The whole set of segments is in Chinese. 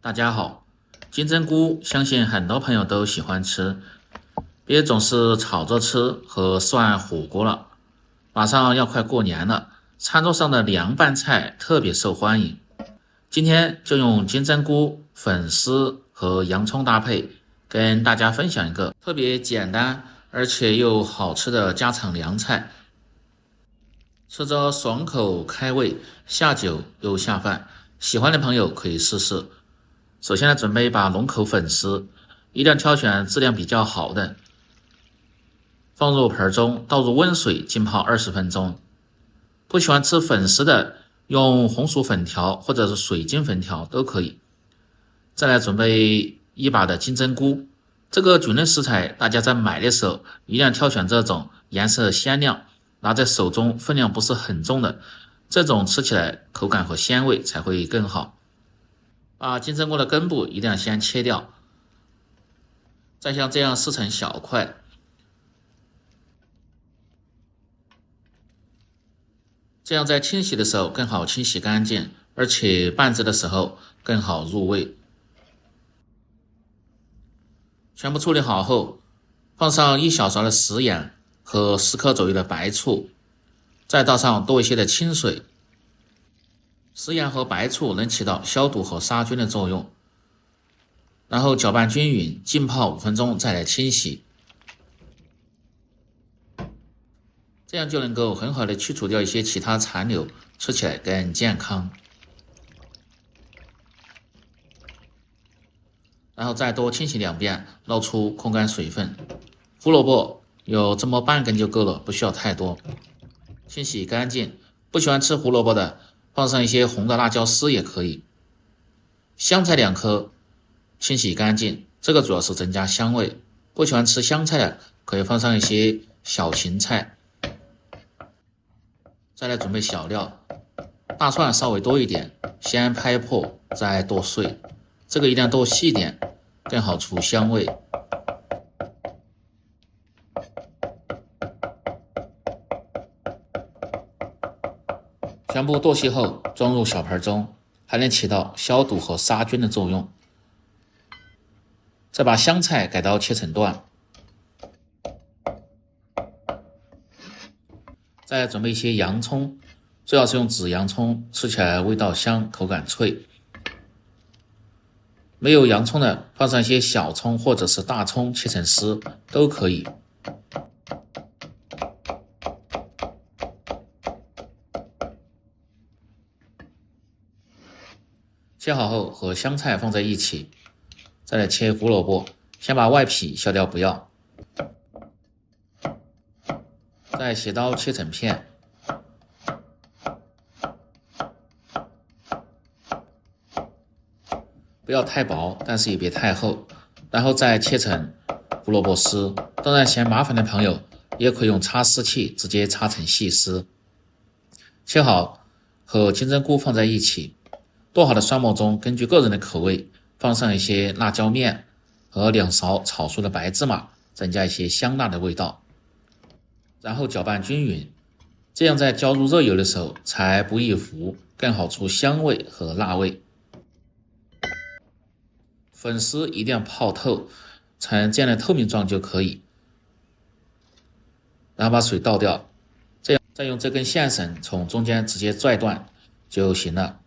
大家好，金針菇相信很多朋友都喜歡吃，別總是炒着吃和涮火鍋了。馬上要快過年了，餐桌上的涼拌菜特別受歡迎。今天就用金針菇、粉絲和洋蔥搭配，跟大家分享一個特別簡單而且又好吃的家常涼菜，吃着爽口開胃，下酒又下飯。喜歡的朋友可以試試。首先準備一把龍口粉絲，一定要挑選質量比較好的，放入盆中，倒入溫水浸泡20分鐘。不喜歡吃粉絲的，用紅薯粉條或者是水晶粉條都可以。再來準備一把的金針菇，這個菌類食材大家在買的時候一定要挑選這種顏色鮮亮，拿在手中分量不是很重的，這種吃起來口感和鮮味才會更好。把金針菇的根部一定要先切掉，再像這樣撕成小塊，這樣在清洗的時候更好清洗乾淨，而且拌制的時候更好入味。全部處理好後，放上1小勺的食鹽和10克左右的白醋，再倒上多一些的清水。食鹽和白醋能起到消毒和杀菌的作用，然後攪拌均匀，浸泡5分鐘再來清洗，這樣就能夠很好的去除掉一些其他殘留，吃起來更健康。然後再多清洗2遍，捞出控干水分。胡蘿蔔有这麼半根就夠了，不需要太多。清洗乾淨，不喜歡吃胡蘿蔔的，放上一些紅的辣椒絲也可以。香菜2顆，清洗乾淨，這個主要是增加香味。不喜歡吃香菜的，可以放上一些小芹菜。再來準備小料，大蒜稍微多一點，先拍破再剁碎，這個一定要剁細點，更好出香味。全部剁細後装入小盆中，還能起到消毒和殺菌的作用。再把香菜改刀切成段，再準備一些洋蔥，最好是用紫洋蔥，吃起來味道香，口感脆。沒有洋蔥的，放上一些小蔥或者是大蔥切成絲都可以。切好後和香菜放在一起，再來切胡蘿蔔，先把外皮削掉不要，再斜刀切成片，不要太薄，但是也別太厚，然後再切成胡蘿蔔絲。當然嫌麻煩的朋友也可以用擦絲器直接擦成細絲。切好和金針菇放在一起，剁好的蒜末中根据個人的口味放上一些辣椒面和2勺炒熟的白芝麻，增加一些香辣的味道，然後攪拌均匀，這樣在澆入熱油的時候才不易糊，更好出香味和辣味。粉絲一定要泡透成這樣的透明狀就可以，然后把水倒掉，這樣再用這根線繩從中間直接拽斷就行了。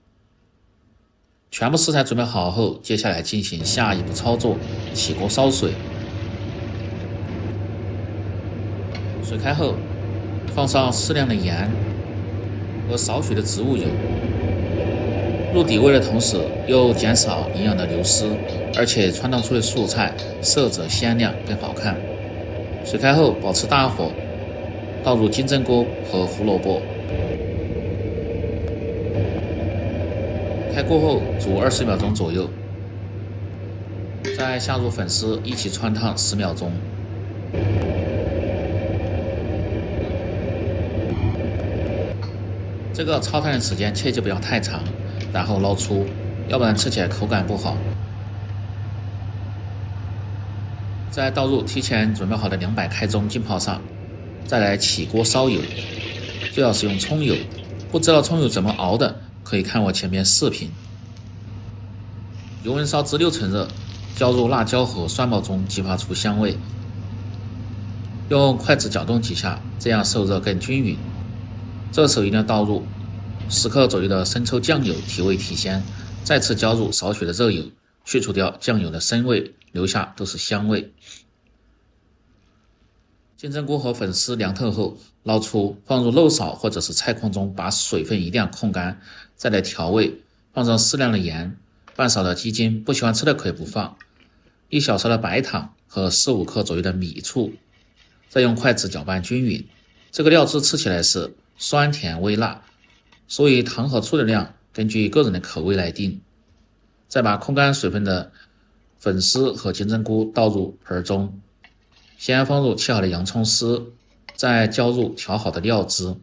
全部食材準備好後，接下來進行下一步操作，起鍋燒水。水開後，放上適量的鹽和少許的植物油，入底味的同時又減少營養的流失，而且汆燙出的素菜色澤鮮亮更好看。水開後保持大火，倒入金針菇和胡蘿蔔。開鍋後煮20秒鐘左右，再下入粉絲一起汆燙10秒鐘。這個焯燙的時間切記不要太長，然後撈出，要不然吃起來口感不好。再倒入提前準備好的200開中浸泡上，再來起鍋燒油，最好是用蔥油，不知道蔥油怎麼熬的，可以看我前面視頻。油溫燒至60%熱，澆入辣椒和蒜末中，激發出香味。用筷子攪動幾下，這樣受熱更均勻。這時候一定要倒入10克左右的生抽醬油，提味提鮮。再次澆入少許的熱油，去除掉醬油的生味，留下都是香味。金針菇和粉絲涼透後，撈出，放入肉苕或者是菜筐中，把水分一定要控乾，再來調味，放上適量的鹽，半勺的雞精，不喜歡吃的可以不放，1小勺的白糖和4、5克左右的米醋，再用筷子攪拌均勻。這個料汁吃起來是酸甜微辣，所以糖和醋的量根據個人的口味來定。再把控乾水分的粉絲和金針菇倒入盆中，先放入切好的洋蔥絲，再澆入調好的料汁，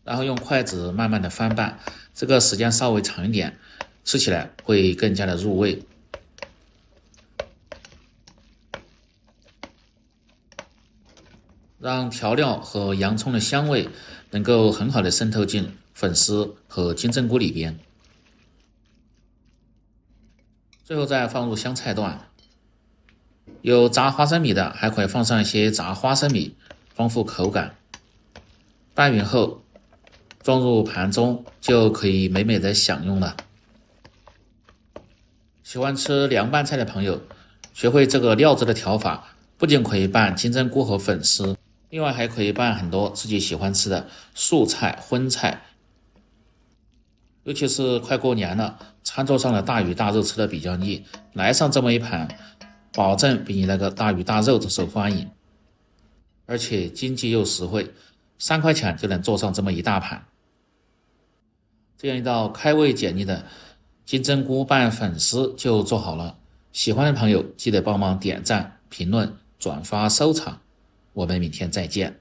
然後用筷子慢慢的翻拌，這個時間稍微長一點，吃起來會更加的入味。讓調料和洋蔥的香味能夠很好的滲透進粉絲和金針菇裡邊。最後再放入香菜段，有炸花生米的還可以放上一些炸花生米，丰富口感。拌勻後装入盤中，就可以美美的享用了。喜歡吃涼拌菜的朋友，學會這個料汁的調法，不僅可以拌金針菇和粉絲，另外還可以拌很多自己喜歡吃的素菜、荤菜。尤其是快過年了，餐桌上的大魚大肉吃的比較膩，來上這麼一盤，保證比你那個大魚大肉都受歡迎，而且經濟又實惠，3塊錢就能做上這麼一大盤。這樣一道開胃解膩的金針菇拌粉絲就做好了。喜歡的朋友記得幫忙點讚、評論、轉發、收藏。我們明天再見。